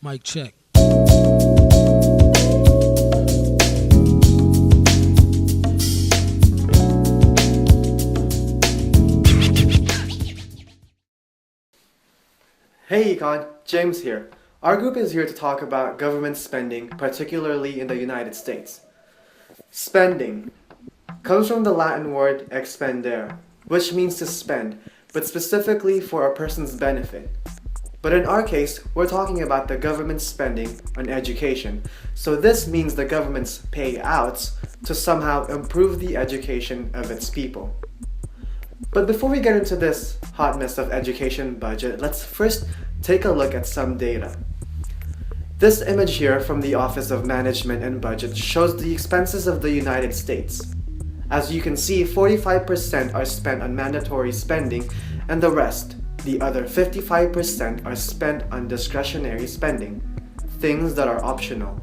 Mic check. Hey Econ, James here. Our group is here to talk about government spending, particularly in the United States. Spending comes from the Latin word expendere, which means to spend, but specifically for a person's benefit. But in our case, we're talking about the government spending on education, so this means the government's payouts to somehow improve the education of its people. But before we get into this hot mess of education budget, let's first take a look at some data. This image here from the Office of Management and Budget shows the expenses of the United States. As you can see, 45% are spent on mandatory spending, and the other 55%, are spent on discretionary spending, things that are optional.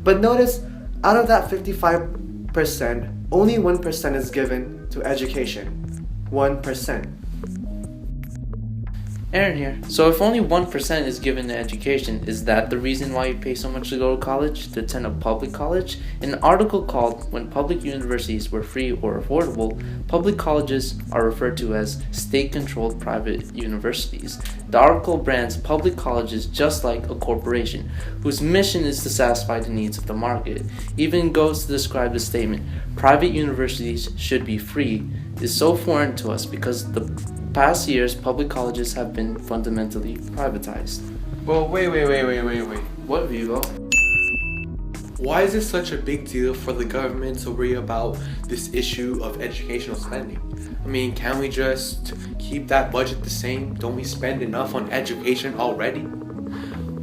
But notice, out of that 55%, only 1% is given to education. 1%. Aaron here. So if only 1% is given to education, is that the reason why you pay so much to go to college, to attend a public college? In an article called When Public Universities Were Free or Affordable, public colleges are referred to as state-controlled private universities. The article brands public colleges just like a corporation, whose mission is to satisfy the needs of the market. Even goes to describe the statement, private universities should be free, is so foreign to us because the past years public colleges have been fundamentally privatized. Well, wait. What, Vivo? Why is it such a big deal for the government to worry about this issue of educational spending? I mean, can't we just keep that budget the same? Don't we spend enough on education already?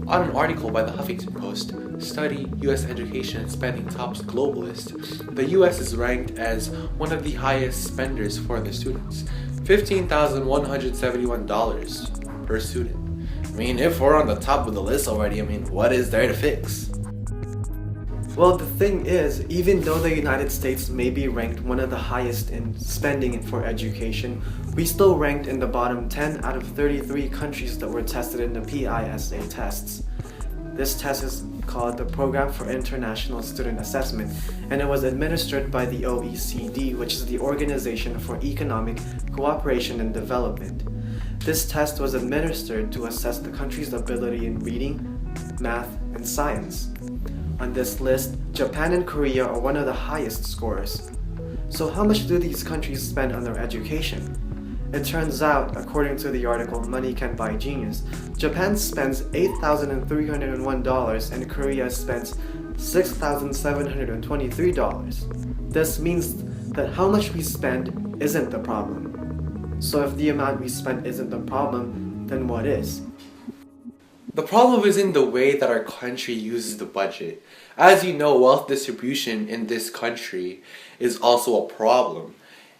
On an article by the Huffington Post, Study U.S. Education Spending Tops Globalist, the U.S. is ranked as one of the highest spenders for their students, $15,171 per student. I mean, if we're on the top of the list already, what is there to fix? Well, the thing is, even though the United States may be ranked one of the highest in spending for education, we still ranked in the bottom 10 out of 33 countries that were tested in the PISA tests. This test is called the Program for International Student Assessment, and it was administered by the OECD, which is the Organization for Economic Cooperation and Development. This test was administered to assess the country's ability in reading, math, and science. On this list, Japan and Korea are one of the highest scorers. So how much do these countries spend on their education? It turns out, according to the article Money Can Buy Genius, Japan spends $8,301 and Korea spends $6,723. This means that how much we spend isn't the problem. So if the amount we spend isn't the problem, then what is? The problem is in the way that our country uses the budget. As you know, wealth distribution in this country is also a problem,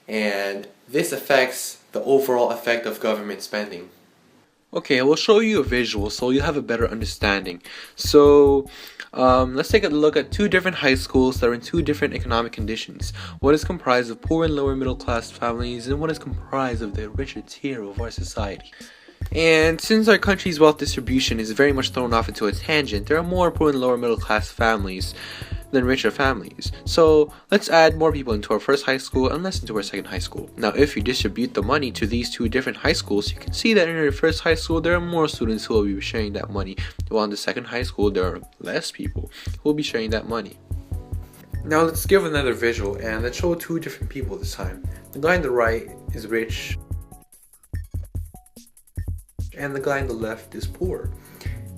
and this affects the overall effect of government spending. Okay, we'll show you a visual so you'll have a better understanding. So, let's take a look at two different high schools that are in two different economic conditions. One is comprised of poor and lower middle class families, and one is comprised of the richer tier of our society. And since our country's wealth distribution is very much thrown off into a tangent, there are more poor and lower middle class families than richer families. So let's add more people into our first high school and less into our second high school. Now if you distribute the money to these two different high schools, you can see that in our first high school there are more students who will be sharing that money, while in the second high school there are less people who will be sharing that money. Now let's give another visual and let's show two different people this time. The guy on the right is rich and the guy on the left is poor.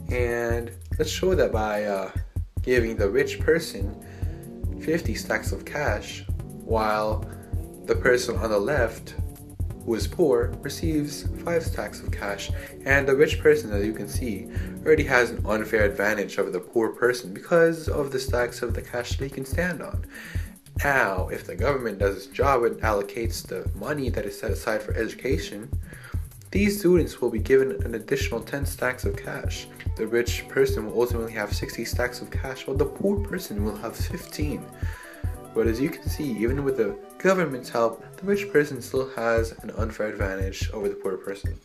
And let's show that by giving the rich person 50 stacks of cash, while the person on the left, who is poor, receives 5 stacks of cash. And the rich person, as you can see, already has an unfair advantage over the poor person because of the stacks of the cash that he can stand on. Now, if the government does its job and allocates the money that is set aside for education, these students will be given an additional 10 stacks of cash. The rich person will ultimately have 60 stacks of cash, while the poor person will have 15. But as you can see, even with the government's help, the rich person still has an unfair advantage over the poor person.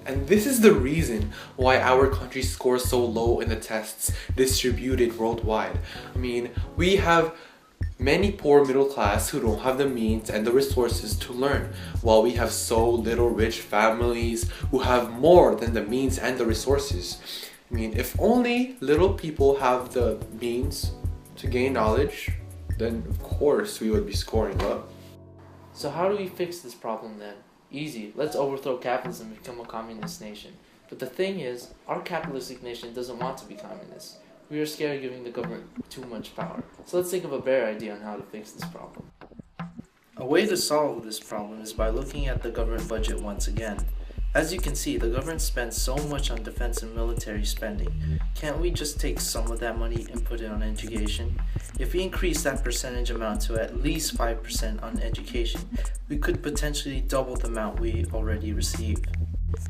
And this is the reason why our country scores so low in the tests distributed worldwide. I mean, we have many poor middle class who don't have the means and the resources to learn, while we have so little rich families who have more than the means and the resources. I mean, if only little people have the means to gain knowledge, then of course we would be scoring low. So how do we fix this problem then? Easy, let's overthrow capitalism and become a communist nation. But the thing is, our capitalistic nation doesn't want to be communist. We are scared of giving the government too much power. So let's think of a better idea on how to fix this problem. A way to solve this problem is by looking at the government budget once again. As you can see, the government spends so much on defense and military spending. Can't we just take some of that money and put it on education? If we increase that percentage amount to at least 5% on education, we could potentially double the amount we already receive.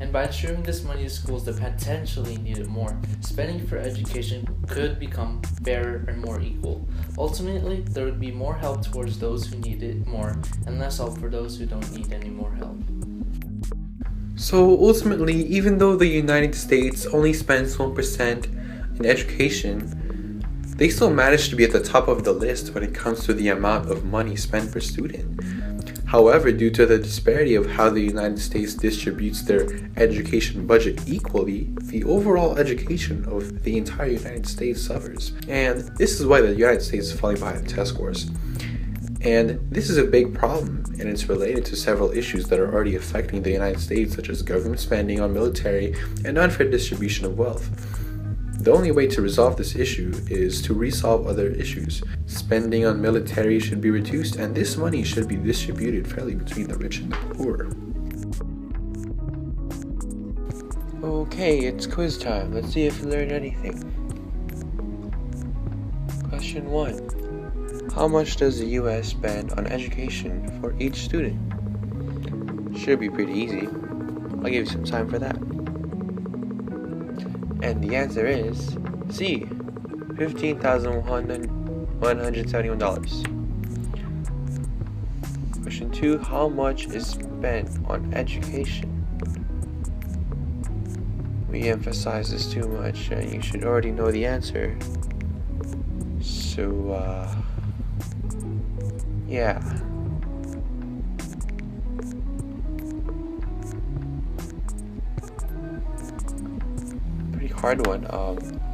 And by distributing this money to schools that potentially need it more, spending for education could become fairer and more equal. Ultimately, there would be more help towards those who need it more, and less help for those who don't need any more help. So ultimately, even though the United States only spends 1% in education, they still manage to be at the top of the list when it comes to the amount of money spent per student. However, due to the disparity of how the United States distributes their education budget equally, the overall education of the entire United States suffers. And this is why the United States is falling behind in test scores. And this is a big problem, and it's related to several issues that are already affecting the United States, such as government spending on military and unfair distribution of wealth. The only way to resolve this issue is to resolve other issues. Spending on military should be reduced, and this money should be distributed fairly between the rich and the poor. Okay, it's quiz time. Let's see if you learned anything. Question 1. How much does the US spend on education for each student? Should be pretty easy. I'll give you some time for that. And the answer is C, $15,171. Question 2, how much is spent on education? We emphasize this too much and you should already know the answer. So, yeah. Pretty hard one.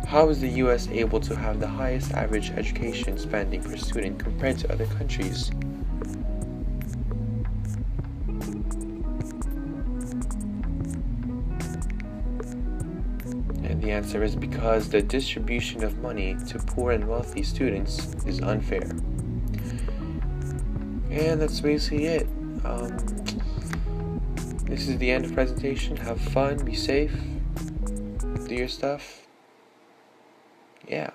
How is the US able to have the highest average education spending per student compared to other countries? And the answer is because the distribution of money to poor and wealthy students is unfair. And that's basically it. This is the end of presentation. Have fun, be safe, do your stuff. Yeah.